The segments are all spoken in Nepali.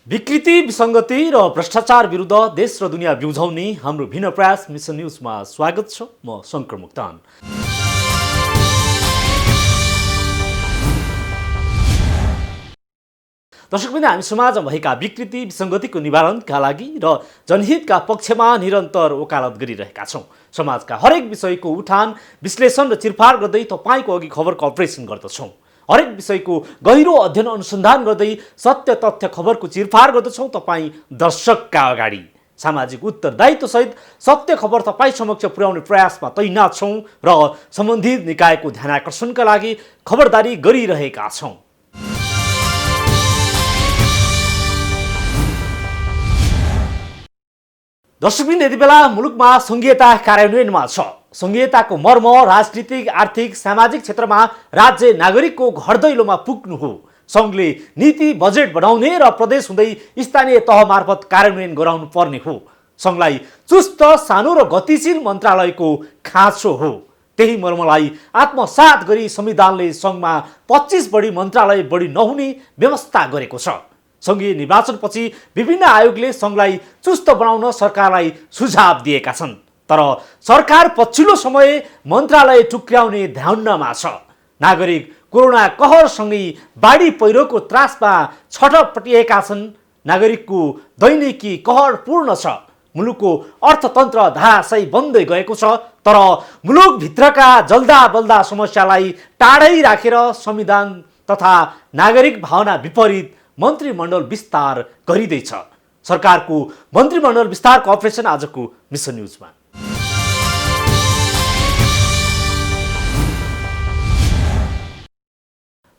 विकृति, विसङ्गति र भ्रष्टाचार विरुद्ध देश र दुनियाँ बिउझाउने हाम्रो भिन्न प्रयास मिसन न्युजमा स्वागत छ। म शङ्कर मुक्तान। दर्शकवृन्द, हामी समाजमा भएका विकृति, विसङ्गतिको निवारणका लागि र जनहितका पक्षमा निरन्तर वकालत गरिरहेका छौँ। समाजका हरेक विषयको उठान, विश्लेषण र चिरफार गर्दै तपाईँको अघि खबरको अपरेसन गर्दछौँ। हरेक विषयको गहिरो अध्ययन अनुसन्धान गर्दै सत्य तथ्य खबरको चिरफार गर्दछौँ तपाईँ दर्शकका अगाडि। सामाजिक उत्तरदायित्वसहित सत्य खबर तपाईँ समक्ष पुर्याउने प्रयासमा तैनात छौँ र सम्बन्धित निकायको ध्यानाकर्षणका लागि खबरदारी गरिरहेका छौँ। दर्शकवृन्द, यति बेला मुलुकमा सङ्घीयता कार्यान्वयनमा छ। सङ्घीयताको मर्म राजनीतिक, आर्थिक, सामाजिक क्षेत्रमा राज्य नागरिकको घर दैलोमा पुग्नु हो। सङ्घले नीति बजेट बनाउने र प्रदेश हुँदै स्थानीय तह मार्फत कार्यान्वयन गराउनु पर्ने हो। सङ्घलाई चुस्त, सानो र गतिशील मन्त्रालयको खाँचो हो। त्यही मर्मलाई आत्मसात गरी संविधानले सङ्घमा 25 बढी मन्त्रालय बढी नहुने व्यवस्था गरेको छ। सङ्घीय निर्वाचनपछि विभिन्न आयोगले सङ्घलाई चुस्त बनाउन सरकारलाई सुझाव दिएका छन्, तर सरकार पछिल्लो समय मन्त्रालय टुक्र्याउने ध्यानमा छ। नागरिक कोरोना कहरसँगै बाढी पहिरोको त्रासमा छटपटिएका छन्। नागरिकको दैनिकी कहर पूर्ण छ। मुलुकको अर्थतन्त्र धराशयी बन्दै गएको छ, तर मुलुकभित्रका जल्दा बल्दा समस्यालाई टाढै राखेर संविधान तथा नागरिक भावना विपरीत मन्त्रीमण्डल विस्तार गरिँदैछ। सरकारको मन्त्रीमण्डल विस्तारको अपरेसन आजको मिसन न्युजमा।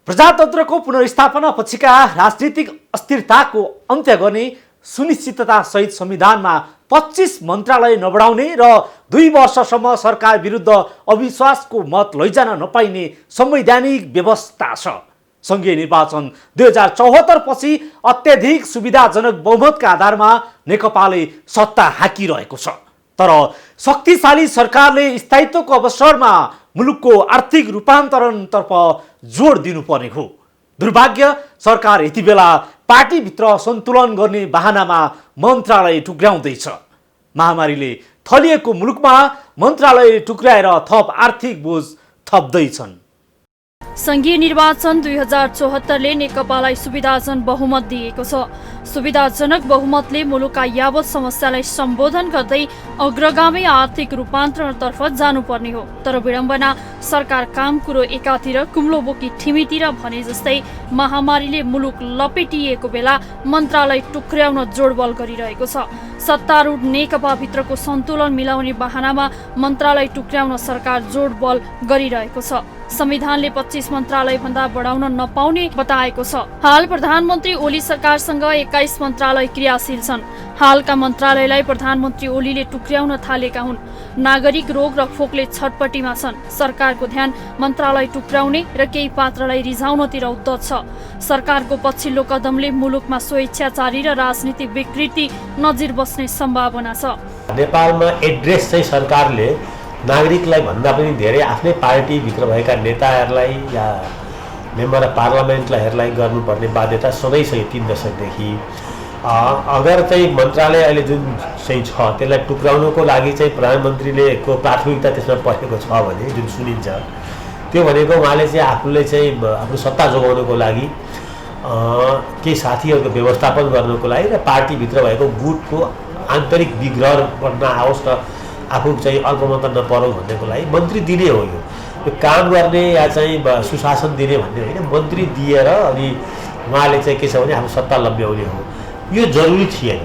प्रजातन्त्रको पुनर्स्थापना पछिका राजनीतिक अस्थिरताको अन्त्य गर्ने सुनिश्चिततासहित संविधानमा 25 मन्त्रालय नबढाउने र 2 वर्षसम्म सरकार विरुद्ध अविश्वासको मत लैजान नपाइने संवैधानिक व्यवस्था छ। सङ्घीय निर्वाचन 2074 पछि अत्यधिक सुविधाजनक बहुमतका आधारमा नेकपाले सत्ता हाकिरहेको छ, तर शक्तिशाली सरकारले स्थायित्वको अवसरमा मुलुकको आर्थिक रूपान्तरणतर्फ जोड दिनुपर्ने हो। दुर्भाग्य, सरकार यति बेला पार्टीभित्र सन्तुलन गर्ने बहानामा मन्त्रालय टुक्र्याउँदैछ। महामारीले थलिएको मुलुकमा मन्त्रालय टुक्र्याएर थप आर्थिक बोझ थप्दैछन्। सङ्घीय निर्वाचन 2074ले नेकपालाई सुविधाजनक बहुमत दिएको छ। सुविधाजनक बहुमतले मुलुकका यावत समस्यालाई सम्बोधन गर्दै अग्रगामी आर्थिक रूपान्तरणतर्फ जानुपर्ने हो, तर विडम्बना सरकार काम कुरो एकातिर कुम्लो बोकी ठिमीतिर भने जस्तै महामारीले मुलुक लपेटिएको बेला मन्त्रालय टुक्र्याउन जोडबल गरिरहेको छ। सत्तारूढ नेकपा भित्रको सन्तुलन मिलाउने बहानामा मन्त्रालय टुक्र्याउन सरकार जोडबल गरिरहेको छ। संविधानले 25 मन्त्रालय भन्दा बढाउन नपाउने बताएको छ। हाल प्रधानमन्त्री ओली सरकारसँग 21 मन्त्रालय क्रियाशील छन्। हालका मन्त्रालयलाई प्रधानमन्त्री ओलीले टुक्र्याउन थालेका हुन्। नागरिक रोग र फोकले छटपटीमा छन्। सरकारको ध्यान मन्त्रालय टुक्र्याउने र केही पात्रलाई रिझाउनतिर उद्धत छ। सरकारको पछिल्लो कदमले मुलुकमा स्वेच्छाचारी र राजनीतिक विकृति नजिर बस्ने सम्भावना छ। नेपालमा एड्रेस चाहिँ सरकारले नागरिकलाई भन्दा पनि धेरै आफ्नै पार्टीभित्र भएका नेताहरूलाई या मेम्बर अफ पार्लियामेन्टलाई गर्नुपर्ने बाध्यता सधैँ छ। 3 दशकदेखि अगर चाहिँ मन्त्रालय अहिले जुन चाहिँ छ त्यसलाई टुक्राउनको लागि चाहिँ प्रधानमन्त्रीले को प्राथमिकता त्यसमा परेको छ भने जुन सुनिन्छ, त्यो भनेको उहाँले चाहिँ आफूले चाहिँ आफ्नो सत्ता जोगाउनको लागि केही साथीहरूको व्यवस्थापन गर्नको लागि र पार्टीभित्र भएको गुटको आन्तरिक विग्रह बन्न आओस् र आफू चाहिँ अल्पमत नपरोस् भन्नेको लागि मन्त्री दिने हो। यो काम गर्ने या चाहिँ सुशासन दिने भन्ने होइन, मन्त्री दिएर अनि उहाँले चाहिँ के छ भने आफ्नो सत्ता लम्ब्याउने हो। यो जरुरी थिएन,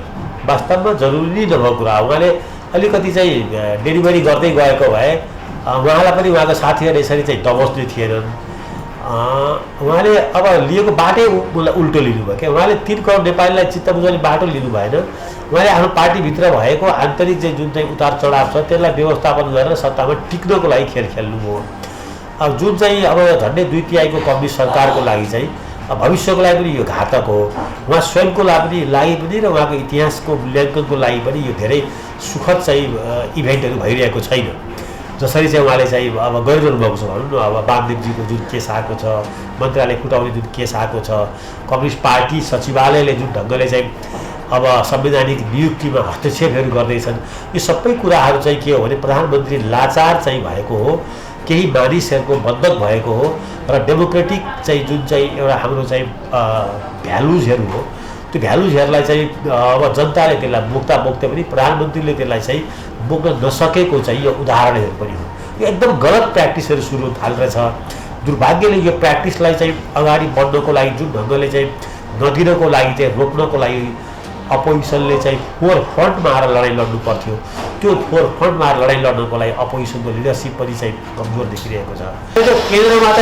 वास्तवमा जरुरी नै नभएको कुरा हो। उहाँले अलिकति चाहिँ डेलिभरी गर्दै गएको भए उहाँलाई पनि उहाँको साथीहरू यसरी चाहिँ दबोच्ने थिएनन्। उहाँले अब लिएको बाटै उल्टो लिनुभयो क्या। उहाँले 3 करोड नेपालीलाई चित्त बुझाउने बाटो लिनु भएन। उहाँले आफ्नो पार्टीभित्र भएको आन्तरिक चाहिँ जुन चाहिँ उतार चढाव छ त्यसलाई व्यवस्थापन गरेर सत्तामा टिक्नको लागि खेल खेल्नुभयो। अब जुन चाहिँ अब झन्डै 2/3 कम्युनिस्ट सरकारको लागि चाहिँ भविष्यको लागि पनि यो घातक हो। उहाँ स्वयंको लागि पनि र उहाँको इतिहासको मूल्याङ्कनको लागि पनि यो धेरै सुखद चाहिँ इभेन्टहरू भइरहेको छैन। जसरी चाहिँ उहाँले चाहिँ अब गरिरहनु भएको छ भनौँ न। अब वामदेवजीको जुन केस आएको छ, मन्त्रालय फुटाउने जुन केस आएको छ, कम्युनिस्ट पार्टी सचिवालयले जुन ढङ्गले चाहिँ अब संवैधानिक नियुक्तिमा हस्तक्षेपहरू गर्दैछन्, यो सबै कुराहरू चाहिँ के हो भने प्रधानमन्त्री लाचार चाहिँ भएको हो, केही मानिसहरूको बन्धक भएको हो र डेमोक्रेटिक चाहिँ जुन चाहिँ एउटा हाम्रो चाहिँ भ्यालुजहरू हो, त्यो भ्यालुजहरूलाई चाहिँ अब जनताले त्यसलाई बोक्दा पनि प्रधानमन्त्रीले त्यसलाई चाहिँ बोक्न नसकेको चाहिँ यो उदाहरणहरू पनि हो। यो एकदम गलत प्र्याक्टिसहरू सुरु हुन थालिरहेछ। दुर्भाग्यले यो प्र्याक्टिसलाई चाहिँ अगाडि बढ्नको लागि जुन ढङ्गले चाहिँ नदिनको लागि चाहिँ रोक्नको लागि अपोजिसनले चाहिँ फोर फ्रन्टमा आएर लडाइँ लड्नु पर्थ्यो, त्यो फोर फ्रन्टमा आएर लडाइँ लड्नको लागि अपोजिसनको लिडरसिप पनि चाहिँ कमजोर देखिरहेको छ। त्यो केन्द्रमा त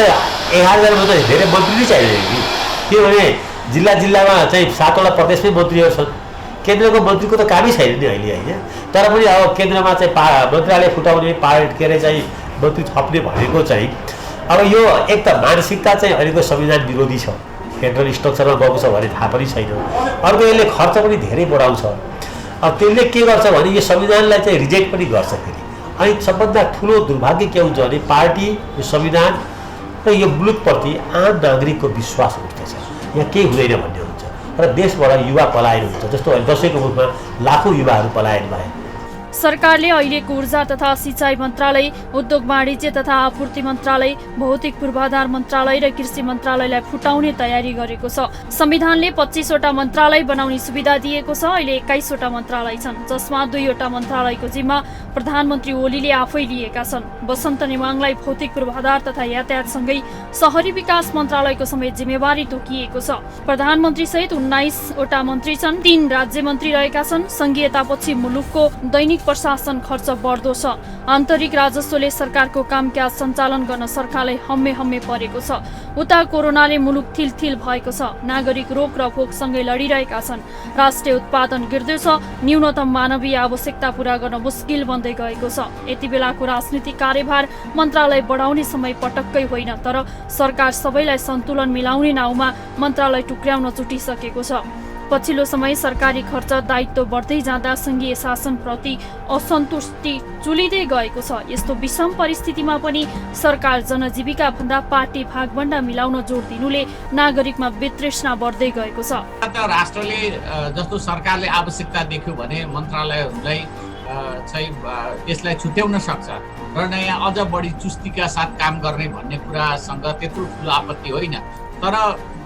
11,000 त धेरै मन्त्री नै चाहिएको कि, किनभने जिल्लामा चाहिँ 7वटा प्रदेशमै मन्त्रीहरू छन्, केन्द्रको मन्त्रीको त कामै छैन नि अहिले होइन। तर पनि अब केन्द्रमा चाहिँ मन्त्रालय फुटाउने के अरे चाहिँ मन्त्री थप्ने भनेको चाहिँ अब यो एक त मानसिकता चाहिँ अहिलेको संविधान विरोधी छ, फेडरल स्ट्रक्चरमा गएको छ भने थाहा पनि छैन। अर्को यसले खर्च पनि धेरै बढाउँछ। अब त्यसले के गर्छ भने यो संविधानलाई चाहिँ रिजेक्ट पनि गर्छ फेरि। अनि सबभन्दा ठुलो दुर्भाग्य के हुन्छ भने पार्टी, यो संविधान र यो मुलुकप्रति आम नागरिकको विश्वास उठ्दछ, यहाँ केही हुँदैन भन्ने हुन्छ र देशबाट युवा पलायन हुन्छ। जस्तो दशैंको मुखमा लाखौँ युवाहरू पलायन भए। सरकारले अहिलेको ऊर्जा तथा सिँचाइ मन्त्रालय, उद्योग वाणिज्य तथा आपूर्ति मन्त्रालय, भौतिक पूर्वाधार मन्त्रालय र कृषि मन्त्रालयलाई फुटाउने तयारी गरेको छ। संविधानले 25वटा मन्त्रालय बनाउने सुविधा दिएको छ। अहिले 21वटा मन्त्रालय छन्, जसमा 2वटा मन्त्रालयको जिम्मा प्रधानमन्त्री ओलीले आफै लिएका छन्। वसन्त नेवाङलाई भौतिक पूर्वाधार तथा यातायातसँगै शहरी विकास मन्त्रालयको समेत जिम्मेवारी तोकिएको छ। प्रधानमन्त्री सहित 19वटा मन्त्री छन्, 3 राज्य मन्त्री रहेका छन्। संघीयतापछि मुलुकको दैनिक प्रशासन खर्च बढ्दो छ। आन्तरिक राजस्वले सरकारको कामकाज सञ्चालन गर्न सरकारलाई हम्मे परेको छ। उता कोरोनाले मुलुक थिलथिल भएको छ। नागरिक रोग र भोकसँगै लडिरहेका छन्। राष्ट्रिय उत्पादन गिर्दै छ। न्यूनतम मानवीय आवश्यकता पूरा गर्न मुस्किल बन्दै गएको छ। यति बेलाको राजनीतिक कार्यभार मन्त्रालय बढाउने समय पटक्कै होइन, तर सरकार सबैलाई सन्तुलन मिलाउने नाउँमा मन्त्रालय टुक्र्याउन जुटिसकेको छ। पछिल्लो समय सरकारी खर्च दायित्व बढ्दै जाँदा संघीय शासनप्रति असन्तुष्टि चुलिँदै गएको छ। यस्तो विषम परिस्थितिमा पनि सरकार जनजीविका भन्दा पार्टी भागभण्डा मिलाउन जोड दिनुले नागरिकमा वितृष्णा बढ्दै गएको छ। राष्ट्रले जस्तो सरकारले आवश्यकता देख्यो भने मन्त्रालयहरूलाई चाहिँ त्यसलाई छुट्याउन सक्छ र नयाँ अझ बढी चुस्तीका साथ काम गर्ने भन्ने कुरासँग त्यत्रो ठुलो आपत्ति होइन। तर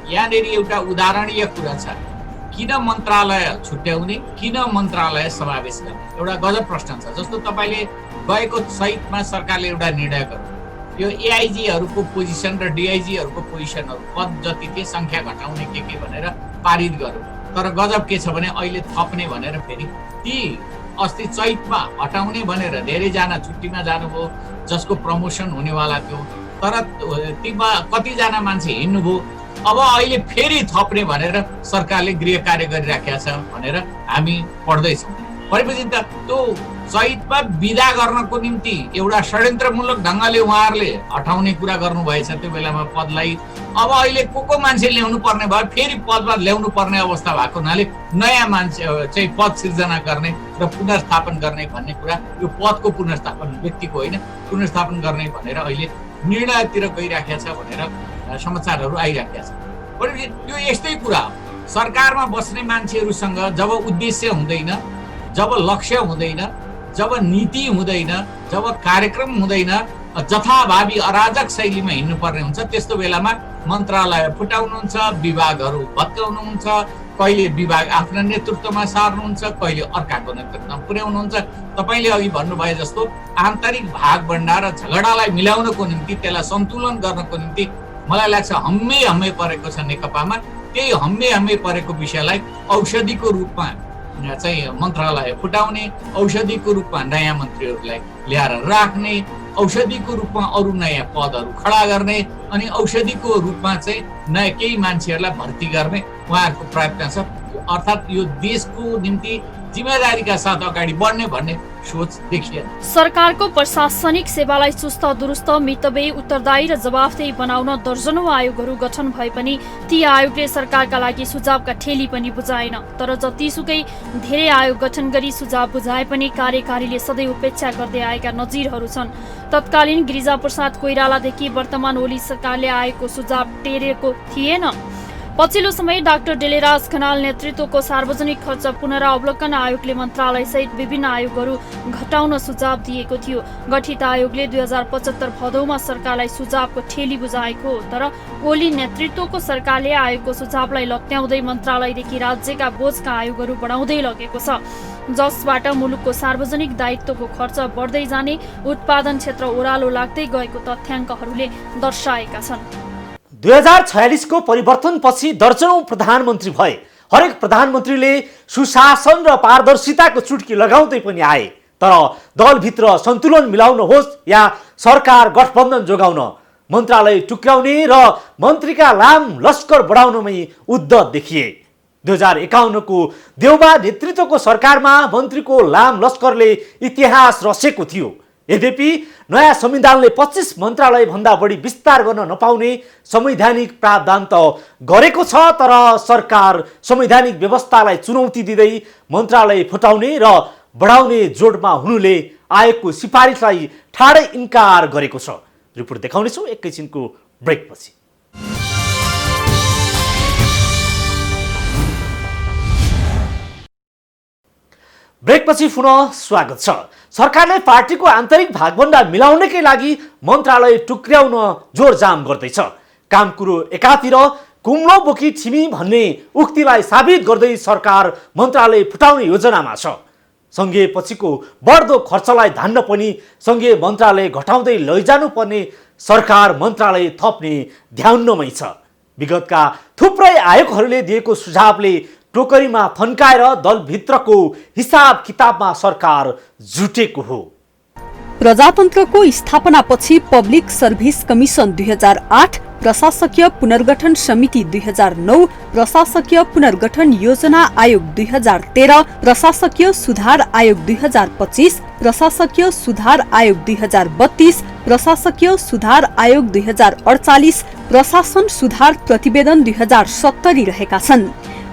यहाँनिर एउटा उदाहरणीय कुरा छ, किन मन्त्रालय छुट्याउने, किन मन्त्रालय समावेश गर्ने, एउटा गजब प्रश्न छ। जस्तो तपाईँले गएको चैतमा सरकारले एउटा निर्णय गर्यो, यो एआइजीहरूको पोजिसन र डिआइजीहरूको पोजिसनहरू पद जति थिए सङ्ख्या घटाउने के भनेर पारित गर्यो। तर गजब के छ भने अहिले थप्ने भनेर फेरि ती अस्ति चैतमा हटाउने भनेर धेरैजना छुट्टीमा जानुभयो, जसको प्रमोसन हुनेवाला थियो। तर तीमा कतिजना मान्छे हिँड्नुभयो, अब अहिले फेरि थप्ने भनेर सरकारले गृह कार्य गरिराखेका छ भनेर हामी पढ्दैछौँ। भनेपछि त त्यो चैतमा विदा गर्नको निम्ति एउटा षड्यन्त्रमूलक ढङ्गले उहाँहरूले हटाउने कुरा गर्नुभएछ त्यो बेलामा पदलाई। अब अहिले को मान्छे ल्याउनु पर्ने भयो, फेरि पदमा ल्याउनु पर्ने अवस्था भएको हुनाले नयाँ मान्छे चाहिँ पद सिर्जना गर्ने र पुनर्स्थापन गर्ने भन्ने कुरा, यो पदको पुनर्स्थापन, व्यक्तिको होइन, पुनर्स्थापन गर्ने भनेर अहिले निर्णयतिर गइराखेका छ भनेर समाचारहरू आइराखेका छन्। भनेपछि यो यस्तै कुरा हो, सरकारमा बस्ने मान्छेहरूसँग जब उद्देश्य हुँदैन, जब लक्ष्य हुँदैन, जब नीति हुँदैन, जब कार्यक्रम हुँदैन, जथाभावी अराजक शैलीमा हिँड्नुपर्ने हुन्छ, त्यस्तो बेलामा मन्त्रालय फुटाउनुहुन्छ, विभागहरू भत्काउनुहुन्छ, कहिले विभाग आफ्नो नेतृत्वमा सार्नुहुन्छ, कहिले अर्काको नेतृत्वमा पुर्याउनुहुन्छ। तपाईँले अघि भन्नुभए जस्तो आन्तरिक भागभण्डा र झगडालाई मिलाउनको निम्ति, त्यसलाई सन्तुलन गर्नको निम्ति मलाई लाग्छ हम्मे परेको छ नेकपामा। त्यही हम्मे परेको विषयलाई औषधिको रूपमा चाहिँ मन्त्रालय फुटाउने, औषधिको रूपमा नयाँ मन्त्रीहरूलाई ल्याएर राख्ने, औषधिको रूपमा अरू नयाँ पदहरू खडा गर्ने, अनि औषधिको रूपमा चाहिँ नयाँ केही मान्छेहरूलाई भर्ती गर्ने उहाँहरूको प्रयत्न छ। अर्थात् यो देशको निम्ति जिम्मेदारीका साथ अगाडि बढ्ने भन्ने सोच देखिएन। सरकारको प्रशासनिक सेवालाई चुस्त दुरुस्त मितव्ययी उत्तरदायी र जवाफदेही बनाउन दर्जनौं आयोगहरू गठन भए पनि ती आयोगले सरकारका लागि सुझावका ठेली पनि बुझाएन। तर जतिसुकै धेरै आयोग गठन गरी सुझाव बुझाए पनि कार्यकारीले सधैँ उपेक्षा गर्दै आएका नजिरहरू छन्। तत्कालीन गिरिजाप्रसाद कोइरालादेखि वर्तमान ओली सरकारले आएको सुझाव टेरेको थिएन। पछिल्लो समय डाक्टर डिलिराज खनाल नेतृत्वको सार्वजनिक खर्च पुनरावलोकन आयोगले मन्त्रालयसहित विभिन्न आयोगहरू घटाउन सुझाव दिएको थियो। गठित आयोगले 2075 भदौमा सरकारलाई सुझावको ठेली बुझाएको हो। तर ओली नेतृत्वको सरकारले आयोगको सुझावलाई लत्याउँदै मन्त्रालयदेखि राज्यका बोझका आयोगहरू बढाउँदै लगेको छ, जसबाट मुलुकको सार्वजनिक दायित्वको खर्च बढ्दै जाने, उत्पादन क्षेत्र ओह्रालो लाग्दै गएको तथ्याङ्कहरूले दर्शाएका छन्। 2046 को परिवर्तनपछि दर्जनौं प्रधानमन्त्री भए। हरेक प्रधानमन्त्रीले सुशासन र पारदर्शिताको चुटकी लगाउँदै पनि आए। तर दलभित्र सन्तुलन मिलाउन होस् या सरकार गठबन्धन जोगाउन, मन्त्रालय टुक्राउने र मन्त्रीका लाम लस्कर बढाउनमै उद्धत देखिए। 2051 को देउबा नेतृत्वको सरकारमा मन्त्रीको लाम लस्करले इतिहास रचेको थियो। यद्यपि नयाँ संविधानले 25 मन्त्रालय भन्दा बढी विस्तार गर्न नपाउने संवैधानिक प्रावधान त गरेको छ, तर सरकार संवैधानिक व्यवस्थालाई चुनौती दिँदै मन्त्रालय फुटाउने र बढाउने जोडमा हुनुले आयोगको सिफारिसलाई ठाडै इन्कार गरेको छ। रिपोर्ट देखाउनेछौँ एकैछिनको ब्रेकपछि। ब्रेकपछि पुनः स्वागत छ। सरकारले पार्टीको आन्तरिक भागभण्डा मिलाउनकै लागि मन्त्रालय टुक्र्याउन जोरजाम गर्दैछ। काम कुरो एकातिर कुम्लो बोकी छिमी भन्ने उक्तिलाई साबित गर्दै सरकार मन्त्रालय फुटाउने योजनामा छ। संघीय पछिको बढ्दो खर्चलाई धान्न पनि संघीय मन्त्रालय घटाउँदै लैजानु पर्ने सरकार मन्त्रालय थप्ने ध्याउन्नमै छ। विगतका थुप्रै आयोगहरूले दिएको सुझावले टोकरीमा थन्काएर दलभित्रको हिसाब किताबमा सरकार जुटेको हो। प्रजातन्त्रको स्थापनापछि पब्लिक सर्भिस कमिसन 2008, प्रशासकीय पुनर्गठन समिति 2009, प्रशासकीय पुनर्गठन योजना आयोग 2013, प्रशासकीय सुधार आयोग 2025, प्रशासकीय सुधार आयोग 2032, प्रशासकीय सुधार आयोग 2048, प्रशासन सुधार प्रतिवेदन 2070 रहेका छन्।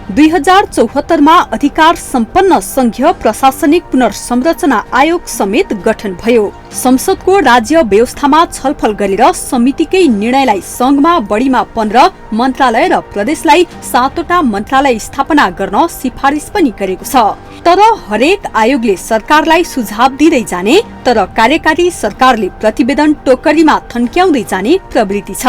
2074 मा अधिकार सम्पन्न संघीय प्रशासनिक पुनर्संरचना आयोग समेत गठन भयो। संसदको राज्य व्यवस्थामा छलफल गरेर समितिकै निर्णयलाई संघमा बढीमा 15 मन्त्रालय र प्रदेशलाई 7वटा मन्त्रालय स्थापना गर्न सिफारिस पनि गरेको छ। तर हरेक आयोगले सरकारलाई सुझाव दिँदै जाने, तर कार्यकारी सरकारले प्रतिवेदन टोकरीमा थन्क्याउँदै जाने प्रवृत्ति छ।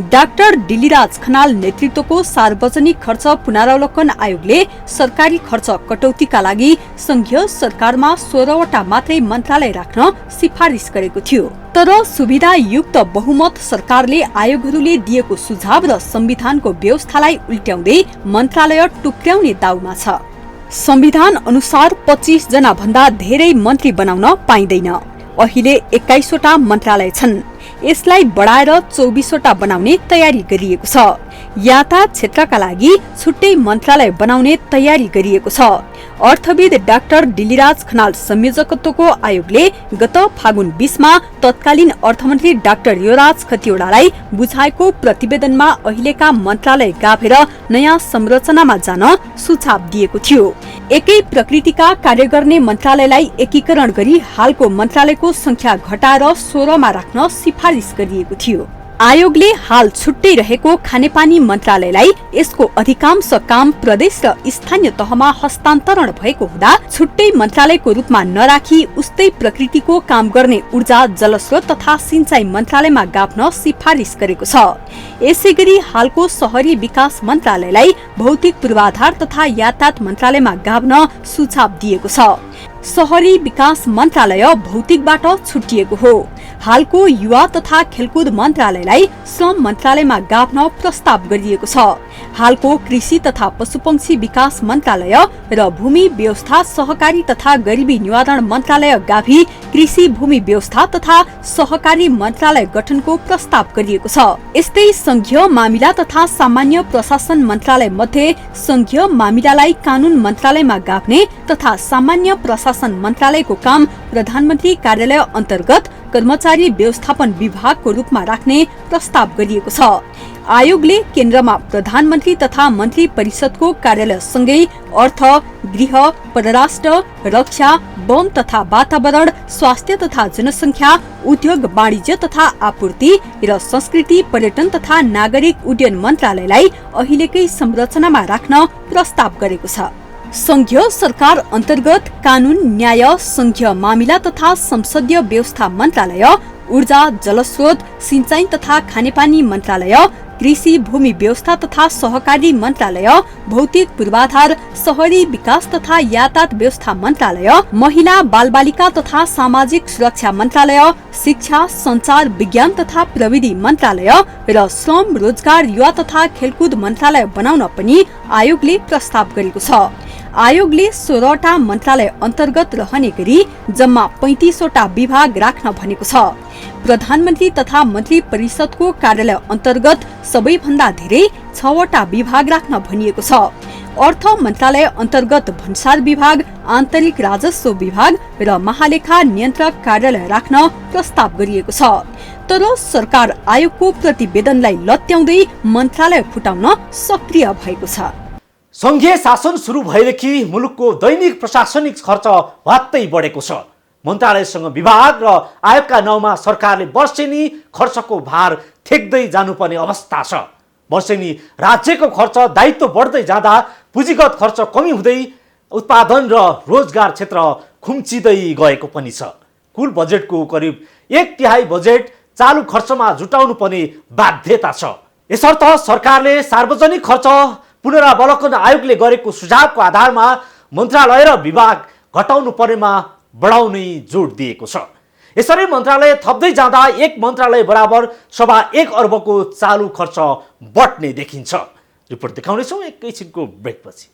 डाक्टर डिलिराज खनाल नेतृत्वको सार्वजनिक खर्च पुनरावलोकन आयोगले सरकारी खर्च कटौतीका लागि संघीय सरकारमा 16वटा मात्रै मन्त्रालय राख्न सिफारिस गरेको थियो। तर सुविधायुक्त बहुमत सरकारले आयोगहरूले दिएको सुझाव र संविधानको व्यवस्थालाई उल्ट्याउँदै मन्त्रालय टुक्र्याउने दाउमा छ। संविधान अनुसार 25 जना भन्दा धेरै मन्त्री बनाउन पाइँदैन। अहिले 21वटा मन्त्रालय छन्। यसलाई बढाएर 24वटा बनाउने तयारी गरिएको छ। यातायात क्षेत्रका लागि छुट्टै मन्त्रालय बनाउने तयारी गरिएको छ। अर्थविद डाक्टर डिलिराज खनाल संयोजकत्वको आयोगले गत फागुन 20 मा तत्कालीन अर्थमन्त्री डाक्टर युवराज खतिवड़ालाई बुझाएको प्रतिवेदनमा अहिलेका मन्त्रालय गाभेर नयाँ संरचनामा जान सुझाव दिएको थियो। एकै प्रकृतिका कार्य गर्ने मन्त्रालयलाई एकीकरण गरी हालको मन्त्रालयको संख्या घटाएर 16 मा राख्न सिफारिस गरिएको थियो। आयोगले हाल छुट्टै रहेको खानेपानी मन्त्रालयलाई यसको अधिकांश काम प्रदेश र स्थानीय तहमा हस्तान्तरण भएको हुँदा छुट्टै मन्त्रालयको रूपमा नराखी उस्तै प्रकृतिको काम गर्ने ऊर्जा जलस्रोत तथा सिंचाई मन्त्रालयमा गाभ्न सिफारिस गरेको छ। यसैगरी हालको शहरी विकास मन्त्रालयलाई भौतिक पूर्वाधार तथा यातायात मन्त्रालयमा गाभ्न सुझाव दिएको छ। शहरी विकास मन्त्रालय भौतिकबाट छुट्टिएको हो। हालको युवा तथा खेलकुद मन्त्रालयलाई श्रम मन्त्रालयमा गाभ्न प्रस्ताव गरिएको छ। हालको कृषि तथा पशुपक्षी विकास मन्त्रालय र भूमि व्यवस्था सहकारी तथा गरिबी निवारण मन्त्रालय गाभी कृषि भूमि व्यवस्था तथा सहकारी मन्त्रालय गठनको प्रस्ताव गरिएको छ। यस्तै संघीय मामिला तथा सामान्य प्रशासन मन्त्रालय मध्ये संघीय मामिलालाई कानून मन्त्रालयमा गाभ्ने तथा सामान्य प्रशासन मन्त्रालयको काम प्रधानमन्त्री कार्यालय अन्तर्गत कर्मचारी व्यवस्थापन विभागको रूपमा राख्ने प्रस्ताव गरिएको छ। आयोगले केन्द्रमा प्रधानमन्त्री तथा मन्त्री परिषदको कार्यालयसँगै अर्थ, गृह, परराष्ट्र, रक्षा, वन तथा वातावरण, स्वास्थ्य तथा जनसंख्या, उद्योग वाणिज्य तथा आपूर्ति र संस्कृति, पर्यटन तथा नागरिक उड्डयन मन्त्रालयलाई अहिलेकै संरचनामा राख्न प्रस्ताव गरेको छ। संघीय सरकार अन्तर्गत कानून, न्याय, संघीय मामिला तथा संसदीय व्यवस्था मन्त्रालय, ऊर्जा, जलस्रोत, सिंचाई तथा खानेपानी मन्त्रालय, कृषि भूमि व्यवस्था तथा सहकारी मन्त्रालय, भौतिक पूर्वाधार, शहरी विकास तथा यातायात व्यवस्था मन्त्रालय, महिला बालबालिका तथा सामाजिक सुरक्षा मन्त्रालय, शिक्षा, संचार, विज्ञान तथा प्रविधि मन्त्रालय र श्रम, रोजगार, युवा तथा खेलकुद मन्त्रालय बनाउन पनि आयोगले प्रस्ताव गरेको छ। आयोगले 16वटा मन्त्रालय अन्तर्गत रहने गरी जम्मा 35वटा विभाग राख्न भनेको छ। प्रधानमन्त्री तथा मन्त्री परिषदको कार्यालय अन्तर्गत सबैभन्दा धेरै 6वटा विभाग राख्न भनिएको छ। अर्थ मन्त्रालय अन्तर्गत भन्सार विभाग, आन्तरिक राजस्व विभाग र महालेखा नियन्त्रक कार्यालय राख्न प्रस्ताव गरिएको छ। तर सरकार आयोगको प्रतिवेदनलाई लत्याउँदै मन्त्रालय फुटाउन सक्रिय भएको छ। संघीय शासन सुरु भएदेखि मुलुकको दैनिक प्रशासनिक खर्च वात्तै बढेको छ। मन्त्रालयसँग विभाग र आयोगका नाउँमा सरकारले वर्षेनी खर्चको भार ठेक्दै जानुपर्ने अवस्था छ। वर्षेनी राज्यको खर्च दायित्व बढ्दै जाँदा पुँजीगत खर्च कमी हुँदै उत्पादन र रोजगार क्षेत्र खुम्चिँदै गएको पनि छ। कुल बजेटको करिब 1/3 बजेट चालु खर्चमा जुटाउनु पर्ने बाध्यता छ। यसर्थ सरकारले सार्वजनिक खर्च पुनरावलोकन आयोगले गरेको सुझावको आधारमा मन्त्रालय र विभाग घटाउनु पर्नेमा बढाउने जोड दिएको छ। यसरी मन्त्रालय थप्दै जाँदा एक मन्त्रालय बराबर सभा 1 अर्बको चालु खर्च बढ्ने देखिन्छ। रिपोर्ट देखाउनेछौँ एकैछिनको ब्रेकपछि।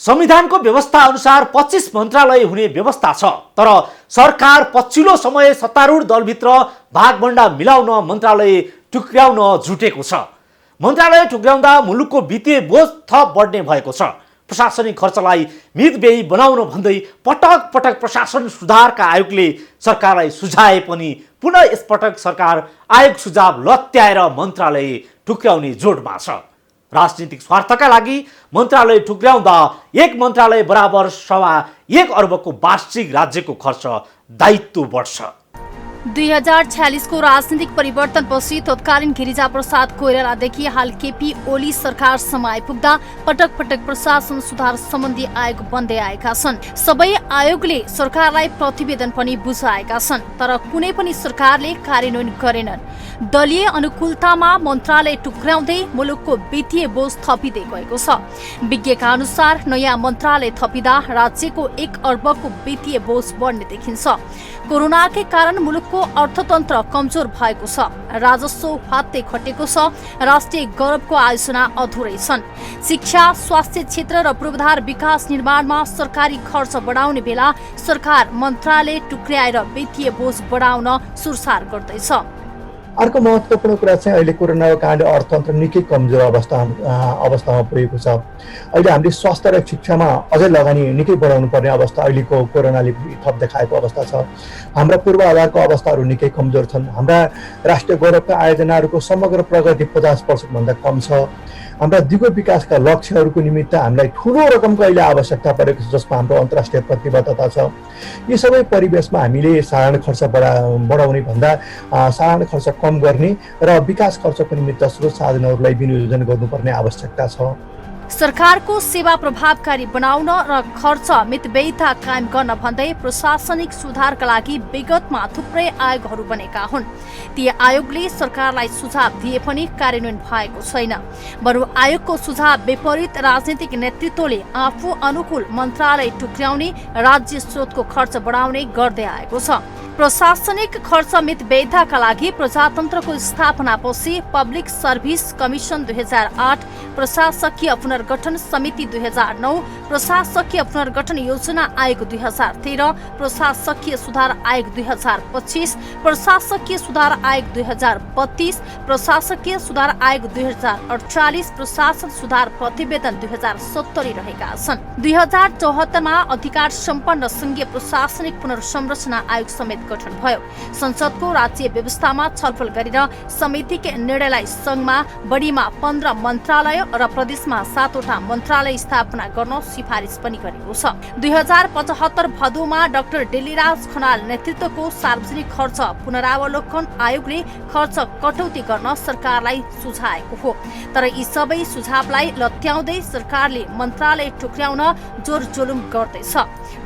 संविधानको व्यवस्था अनुसार 25 मन्त्रालय हुने व्यवस्था छ। तर सरकार पछिल्लो समय सत्तारूढ दलभित्र भागभण्डा मिलाउन मन्त्रालय टुक्र्याउन जुटेको छ। मन्त्रालय टुक्र्याउँदा मुलुकको वित्तीय बोझ थप बढ्ने भएको छ। प्रशासनिक खर्चलाई मितव्ययी बनाउन भन्दै पटक पटक प्रशासन सुधारका आयोगले सरकारलाई सुझाए पनि पुनः यसपटक सरकार आयोग सुझाव लत्याएर मन्त्रालय टुक्र्याउने जोडमा छ। राजनीतिक स्वार्थका लागि मन्त्रालय टुक्र्याउँदा एक मन्त्रालय बराबर सवा 1 अर्बको वार्षिक राज्यको खर्च दायित्व बढ्छ। 2046 को राजनीतिक परिवर्तनपछि तत्कालीन गिरिजा प्रसाद कोइरालादेखि हाल केपी ओली सरकारसम्म आइपुग्दा पटक पटक प्रशासन सुधार सम्बन्धी आयोग बन्दै आएका छन्। सबै आयोगले सरकारलाई प्रतिवेदन पनि बुझाएका छन्, तर कुनै पनि सरकारले कार्यान्वयन गरेनन्। दलीय अनुकूलतामा मन्त्रालय टुक्र्याउँदै मुलुकको वित्तीय बोझ थपिँदै गएको छ। विज्ञका अनुसार नयाँ मन्त्रालय थपिँदा राज्यको 1 अर्बको वित्तीय बोझ बढ्ने देखिन्छ। कोरोनाकै कारण मुलुकको अर्थतन्त्र कमजोर भएको छ। राजस्व फात्तै खटेको छ। राष्ट्रिय गौरवको आयोजना अधुरै छन्। शिक्षा, स्वास्थ्य क्षेत्र र पूर्वाधार विकास निर्माणमा सरकारी खर्च बढाउने बेला सरकार मन्त्रालय टुक्र्याएर वित्तीय बोझ बढाउन सुरसार गर्दैछ। अर्को महत्त्वपूर्ण कुरा चाहिँ अहिले कोरोनाको कारणले अर्थतन्त्र निकै कमजोर अवस्थामा पुगेको छ। अहिले हामीले स्वास्थ्य र शिक्षामा अझै लगानी निकै बढाउनु पर्ने अवस्था अहिलेको कोरोनाले थप देखाएको अवस्था छ। हाम्रा पूर्वाधारको अवस्थाहरू निकै कमजोर छन्। हाम्रा राष्ट्रिय गौरवका आयोजनाहरूको समग्र प्रगति 50% भन्दा कम छ। हाम्रा दिगो विकासका लक्ष्यहरूको निमित्त हामीलाई ठुलो रकमको अहिले आवश्यकता परेको छ, जसमा हाम्रो अन्तर्राष्ट्रिय प्रतिबद्धता छ। यी सबै परिवेशमा हामीले साधारण खर्च बढाउने भन्दा साधारण खर्च कम गर्ने र विकास खर्चको निमित्त स्रोत साधनहरूलाई विनियोजन गर्नुपर्ने आवश्यकता छ। सरकारको सेवा प्रभावकारी बनाउन र खर्च मितव्ययिता कायम गर्न भन्दै प्रशासनिक सुधारका लागि विगतमा थुप्रै आयोगहरू बनेका हुन्। ती आयोगले सरकारलाई सुझाव दिए पनि कार्यान्वयन भएको छैन। बरु आयोगको सुझाव विपरीत राजनीतिक नेतृत्वले आफू अनुकूल मन्त्रालय टुक्र्याउने, राज्य स्रोतको खर्च बढाउने गर्दै आएको छ। प्रशासनिक खर्च मितव्ययताका लागि प्रजातन्त्रको स्थापनापछि पब्लिक सर्भिस कमिसन 2008, प्रशासकीय पुनर्गठन समिति 2009, प्रशासकीय पुनर्गठन योजना आयोग 2013, प्रशासकीय सुधार आयोग 2025, प्रशासकीय सुधार आयोग 2032, प्रशासकीय सुधार आयोग 2048, प्रशासन सुधार प्रतिवेदन 2070 रहेका छन्। 2074 मा अधिकार सम्पन्न संघीय प्रशासनिक पुनर्संरचना आयोग समेत गठन भयो। संसदको राज्य व्यवस्थामा छलफल गरेर समितिको निर्णयलाई संघमा बढीमा 15 मन्त्रालय र प्रदेशमा 7 वटा मन्त्रालय स्थापना गर्न सिफारिस पनि गरेको छ। 2075 भदौमा डाक्टर डेलीराज खनाल नेतृत्वको सार्वजनिक खर्च पुनरावलोकन आयोगले खर्च कटौती गर्न सरकारलाई सुझाएको हो। तर यी सबै सुझावलाई लत्याउँदै सरकारले मन्त्रालय टुक्र्याउन जोरजुलुम गर्दैछ,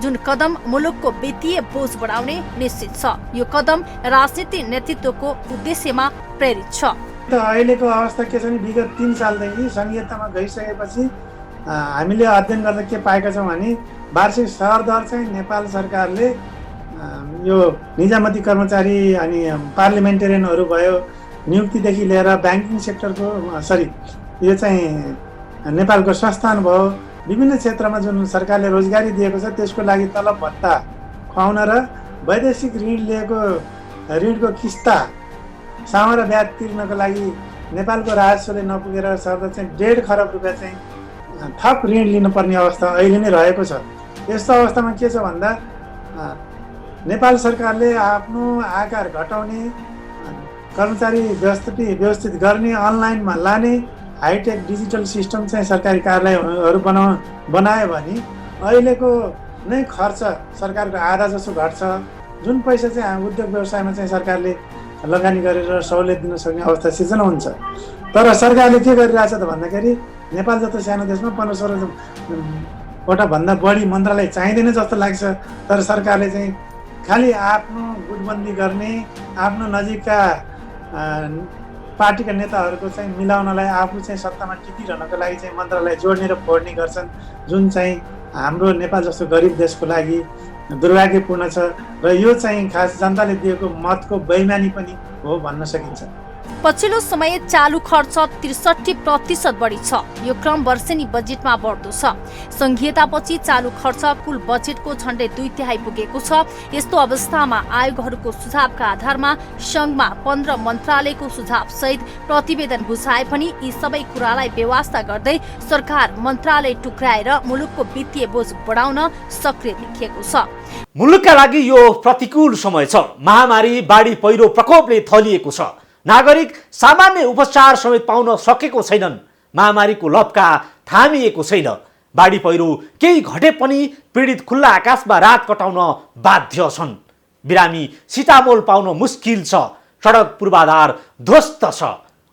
जुन कदम मुलुकको वित्तीय बोझ बढाउने निश्चित छ। यो कदम राजनीति नेतृत्वको उद्देश्यमा प्रेरित छ। अहिलेको अवस्था के छ भने विगत 3 सालदेखि संघीयतामा गइसकेपछि हामीले अध्ययन गर्दा के पाएका छौँ भने वार्षिक सहर दर चाहिँ नेपाल सरकारले यो निजामती कर्मचारी अनि पार्लिमेन्टेरियनहरू भयो, नियुक्तिदेखि लिएर ब्याङ्किङ सेक्टरको यो चाहिँ नेपालको संस्थान भयो, विभिन्न क्षेत्रमा जुन सरकारले रोजगारी दिएको छ त्यसको लागि तलब भत्ता खुवाउन र वैदेशिक ऋण लिएको ऋणको किस्ता सामा र ब्याज तिर्नको लागि नेपालको राजस्वले नपुगेर सर्दा चाहिँ 1.5 खरब रुपियाँ चाहिँ थप ऋण लिनुपर्ने अवस्था अहिले नै रहेको छ। यस्तो अवस्थामा के छ भन्दा नेपाल सरकारले आफ्नो आकार घटाउने, कर्मचारी व्यवस्थित गर्ने, अनलाइनमा लाने हाइटेक डिजिटल सिस्टम चाहिँ सरकारी कार्यालयहरू बनायो भने अहिलेको नै खर्च सरकारको आधा जसो घट्छ। जुन पैसा चाहिँ उद्योग व्यवसायमा चाहिँ सरकारले लगानी गरेर सहुलियत दिन सक्ने अवस्था सिर्जना हुन्छ। तर सरकारले के गरिरहेछ त भन्दाखेरि नेपाल जस्तो सानो देशमा 15-16 वटा भन्दा बढी मन्त्रालय चाहिँदैन जस्तो लाग्छ। तर सरकारले चाहिँ खालि आफ्नो गुटबन्दी गर्ने, आफ्नो नजिकका पार्टीका नेताहरूको चाहिँ मिलाउनलाई, आफू चाहिँ सत्तामा टिकिरहनको लागि चाहिँ मन्त्रालय जोड्ने र फोड्ने गर्छन्, जुन चाहिँ हाम्रो नेपाल जस्तो गरिब देशको लागि दुर्भाग्यपूर्ण छ। र यो चाहिँ खास जनताले दिएको मतको बेइमानी पनि हो भन्न सकिन्छ। पछिल्लो समय चालु खर्च 63% बढी छ। यो क्रम वर्षेनी बजेटमा बढ्दो छ। संघीयतापछि चालु खर्च कुल बजेटको झण्डै 2/3 पुगेको छ। यस्तो अवस्थामा आयोगहरूको सुझावका आधारमा संघमा 15 मन्त्रालयको सुझाव सहित प्रतिवेदन बुझाए पनि यी सबै कुरालाई बेवास्ता गर्दै सरकार मन्त्रालय टुक्राएर मुलुकको वित्तीय बोझ बढाउन सक्रिय देखिएको छ। मुलुकका लागि यो प्रतिकूल समय छ। महामारी, बाढी, पहिरो प्रकोपले थलिएको छ। नागरिक सामान्य उपचार समेत पाउन सकेको छैनन्। महामारीको लपका थामिएको छैन। बाढी पहिरो केही घटे पनि पीडित खुल्ला आकाशमा रात कटाउन बाध्य छन्। बिरामी सीतामोल पाउन मुस्किल छ। सडक पूर्वाधार ध्वस्त छ।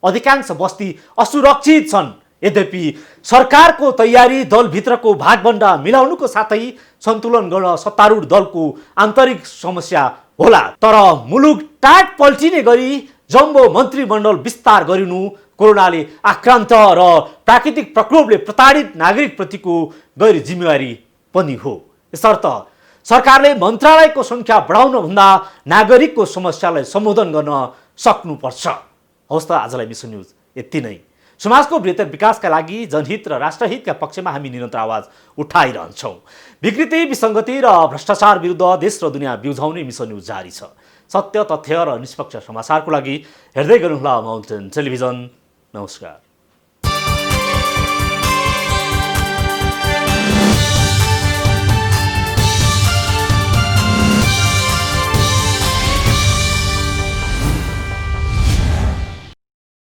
अधिकांश बस्ती असुरक्षित छन्। यद्यपि सरकारको तयारी, दलभित्रको भागभण्डा मिलाउनुको साथै सन्तुलन गर्न सत्तारूढ दलको आन्तरिक समस्या होला। तर मुलुक टाट पल्टिने गरी जम्बो मन्त्रीमण्डल विस्तार गरिनु कोरोनाले आक्रान्त र प्राकृतिक प्रकोपले प्रताडित नागरिकप्रतिको गैर जिम्मेवारी पनि हो। यसर्थ सरकारले मन्त्रालयको सङ्ख्या बढाउनभन्दा नागरिकको समस्यालाई सम्बोधन गर्न सक्नुपर्छ। हवस् त आजलाई मिसन न्युज यति नै। समाजको बृहत्तर विकासका लागि जनहित र राष्ट्रहितका पक्षमा हामी निरन्तर आवाज उठाइरहन्छौँ। विकृति, विसङ्गति र भ्रष्टाचार विरुद्ध देश र दुनियाँ बिउझाउने मिसन न्युज जारी छ। सत्य, तथ्य र निष्पक्ष समाचारको लागि हेर्दै गर्नुहोला माउन्टेन टेलिभिजन। नमस्कार।